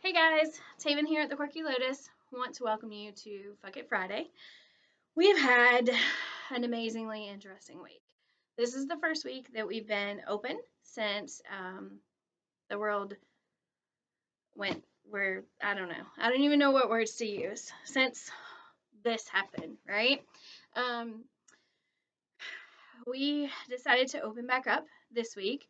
Hey guys, Taven here at the Quirky Lotus. Want to welcome you to Fuck It Friday. We've had an amazingly interesting week. This is the first week that we've been open since the world went where I don't know. I don't even know what words to use since this happened, right? Um, we decided to open back up this week.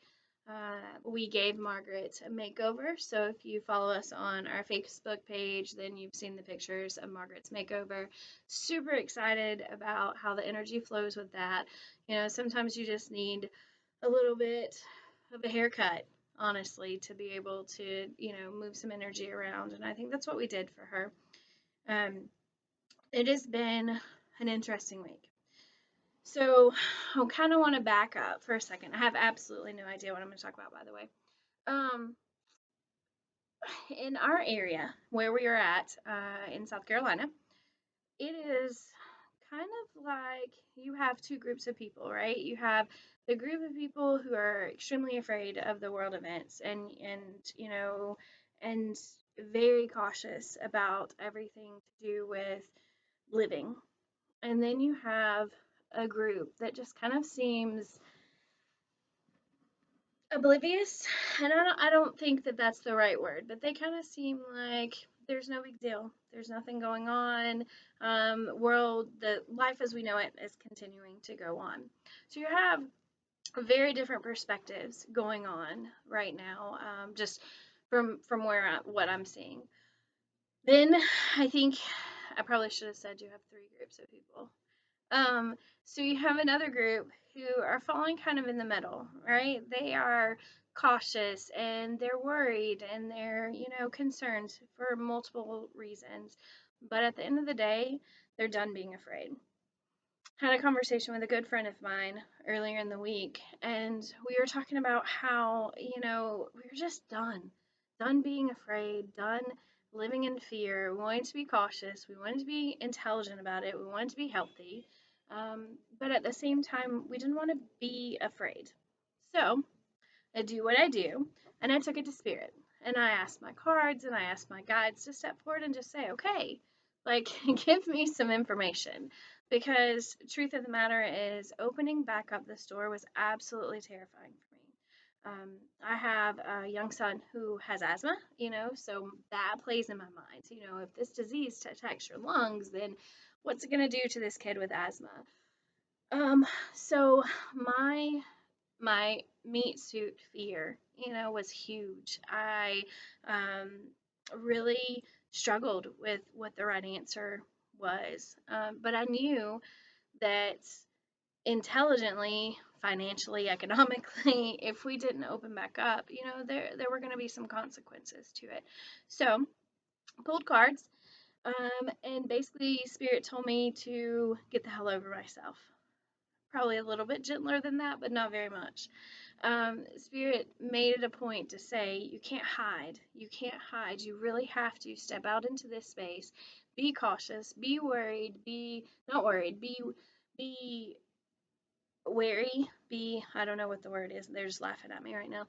We gave Margaret a makeover. So if you follow us on our Facebook page, then you've seen the pictures of Margaret's makeover. Super excited about how the energy flows with that. Sometimes you just need a little bit of a haircut, honestly, to be able to, move some energy around. And I think that's what we did for her. Um, it has been an interesting week. So I kind of want to back up for a second. I have absolutely no idea what I'm going to talk about, by the way. Um, in our area where we are at in South Carolina, it is kind of like you have two groups of people, right? You have the group of people who are extremely afraid of the world events and very cautious about everything to do with living. And then you have a group that just kind of seems oblivious, and I don't think that that's the right word, but they kind of seem like there's no big deal. There's nothing going on. The life as we know it is continuing to go on. So you have very different perspectives going on right now, just from what I'm seeing. Then I think I probably should have said you have three groups of people. So you have another group who are falling kind of in the middle, right? They are cautious and they're worried and they're, concerned for multiple reasons. But at the end of the day, they're done being afraid. Had a conversation with a good friend of mine earlier in the week, and we were talking about how, we were just done being afraid, done living in fear. We wanted to be cautious, we wanted to be intelligent about it, we wanted to be healthy. But at the same time, we didn't want to be afraid. So I do what I do, and I took it to spirit. And I asked my cards and I asked my guides to step forward and just say, okay, like, give me some information. Because truth of the matter is, opening back up the store was absolutely terrifying for me. I have a young son who has asthma, so that plays in my mind. If this disease attacks your lungs, then what's it going to do to this kid with asthma? So my meat suit fear, was huge. I um, really struggled with what the right answer was, but I knew that intelligently, financially, economically, if we didn't open back up, there were going to be some consequences to it. So pulled cards, and basically Spirit told me to get the hell over myself. Probably a little bit gentler than that, but not very much. Spirit made it a point to say, you can't hide. You can't hide. You really have to step out into this space. Be cautious. Be worried. Be not worried. Be wary. I don't know what the word is. They're just laughing at me right now.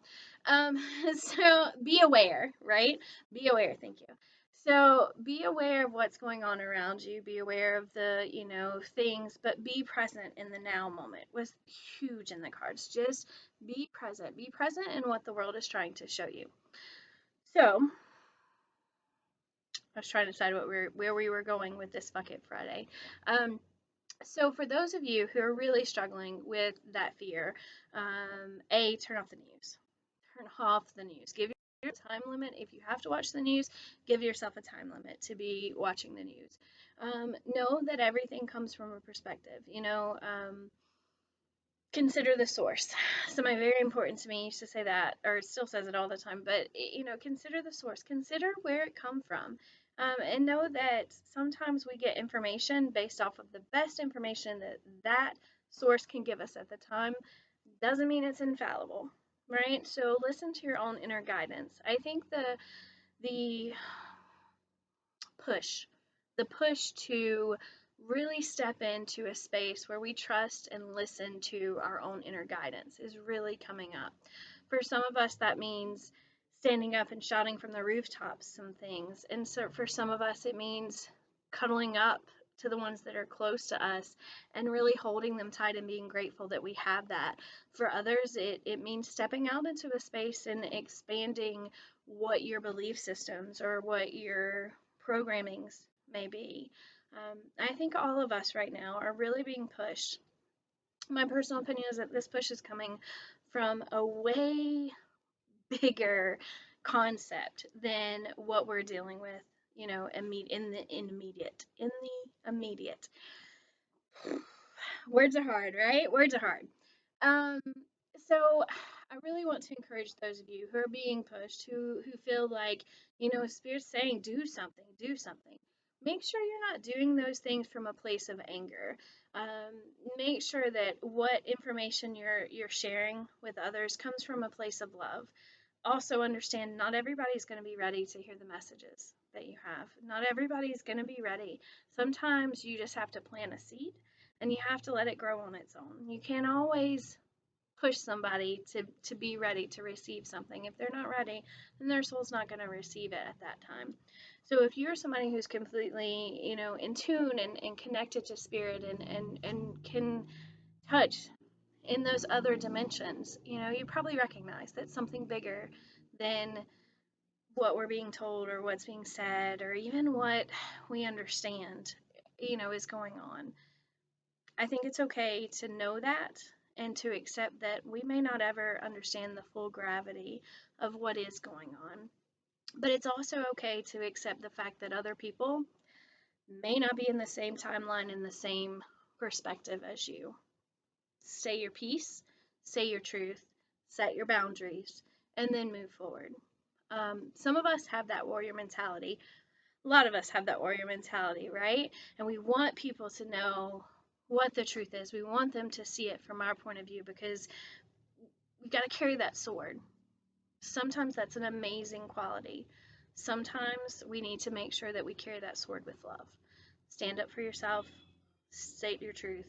So be aware, right? Be aware. Thank you. So be aware of what's going on around you. Be aware of the, things, but be present in the now moment was huge in the cards. Just be present. Be present in what the world is trying to show you. So I was trying to decide where we were going with this Bucket Friday. So for those of you who are really struggling with that fear, turn off the news. Turn off the news. Give your time limit. If you have to watch the news, give yourself a time limit to be watching the news. Know that everything comes from a perspective. Consider the source. Something very important to me used to say that, or still says it all the time, but consider the source. Consider where it come from. And know that sometimes we get information based off of the best information that source can give us at the time. Doesn't mean it's infallible, right? So listen to your own inner guidance. I think the push, the push to really step into a space where we trust and listen to our own inner guidance is really coming up. For some of us, that means standing up and shouting from the rooftops some things. And so for some of us, it means cuddling up to the ones that are close to us and really holding them tight and being grateful that we have that. For others, it means stepping out into a space and expanding what your belief systems or what your programmings may be. I think all of us right now are really being pushed. My personal opinion is that this push is coming from a way bigger concept than what we're dealing with, in the immediate. Words are hard, right? Words are hard. Um, so I really want to encourage those of you who are being pushed, who feel like, Spirit's saying, do something, do something. Make sure you're not doing those things from a place of anger. Um, Make sure that what information you're sharing with others comes from a place of love. Also understand not everybody's going to be ready to hear the messages that you have. Not everybody's going to be ready. Sometimes you just have to plant a seed and you have to let it grow on its own. You can't always push somebody to be ready to receive something. If they're not ready, then their soul's not going to receive it at that time. So if you're somebody who's completely, in tune and connected to spirit and can touch in those other dimensions, you probably recognize that something bigger than what we're being told or what's being said or even what we understand, is going on. I think it's okay to know that and to accept that we may not ever understand the full gravity of what is going on. But it's also okay to accept the fact that other people may not be in the same timeline in the same perspective as you. Say your piece, say your truth, set your boundaries, and then move forward. Some of us have that warrior mentality. A lot of us have that warrior mentality, right? And we want people to know what the truth is. We want them to see it from our point of view because we got to carry that sword. Sometimes that's an amazing quality. Sometimes we need to make sure that we carry that sword with love. Stand up for yourself, state your truth,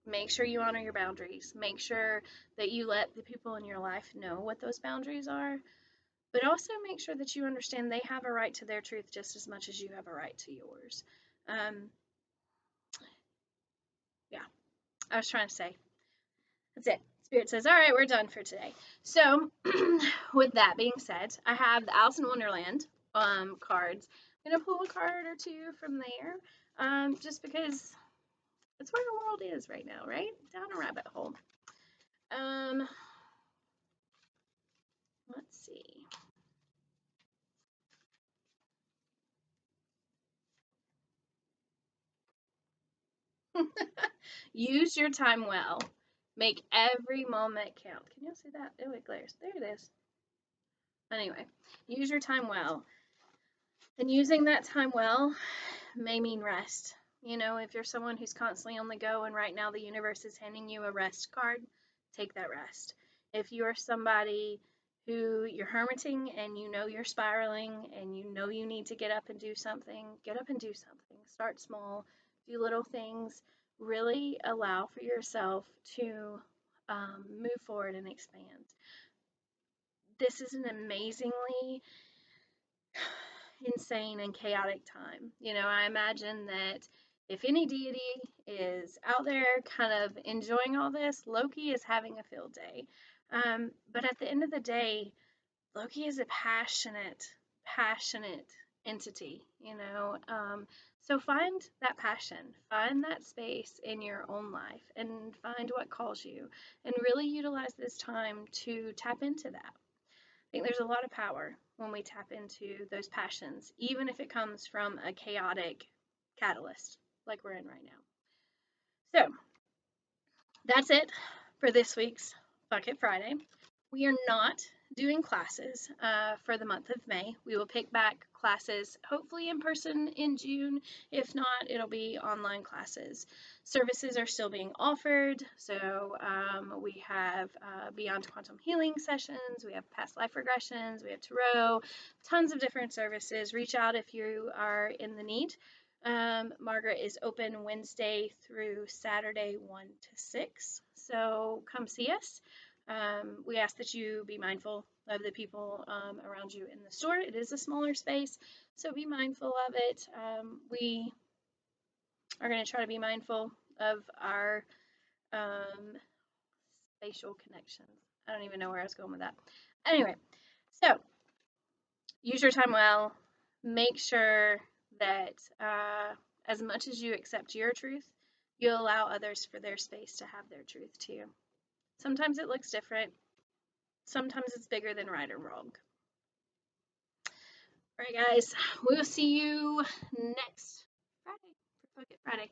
make sure you honor your boundaries. Make sure that you let the people in your life know what those boundaries are, but also make sure that you understand they have a right to their truth just as much as you have a right to yours. Um, yeah, I was trying to say. That's it. Spirit says, all right, we're done for today. So, with that being said, I have the Alice in Wonderland cards. I'm going to pull a card or two from there just because that's where the world is right now, right? Down a rabbit hole. Let's see. Use your time well. Make every moment count. Can you see that? Oh, it glares. There it is. Anyway, use your time well. And using that time well may mean rest. If you're someone who's constantly on the go and right now the universe is handing you a rest card, take that rest. If you're somebody who you're hermiting and you're spiraling and you need to get up and do something, get up and do something. Start small, do little things. Really allow for yourself to move forward and expand. This is an amazingly insane and chaotic time. I imagine that if any deity is out there kind of enjoying all this, Loki is having a field day. But at the end of the day, Loki is a passionate entity. So find that passion, find that space in your own life, and find what calls you, and really utilize this time to tap into that. I think there's a lot of power when we tap into those passions, even if it comes from a chaotic catalyst like we're in right now. So that's it for this week's Bucket Friday. We are not doing classes for the month of May. We will pick back classes hopefully in person in June. If not, it'll be online classes. Services are still being offered. So we have Beyond Quantum Healing sessions, we have past life regressions, we have tarot, tons of different services. Reach out if you are in the need. Margaret is open Wednesday through Saturday 1 to 6. So come see us. We ask that you be mindful of the people around you in the store. It is a smaller space, so be mindful of it. We are going to try to be mindful of our um, spatial connections. I don't even know where I was going with that. Anyway, so use your time well. Make sure that as much as you accept your truth, you allow others for their space to have their truth too. Sometimes it looks different. Sometimes it's bigger than right or wrong. All right, guys, we will see you next Friday for Pocket Friday.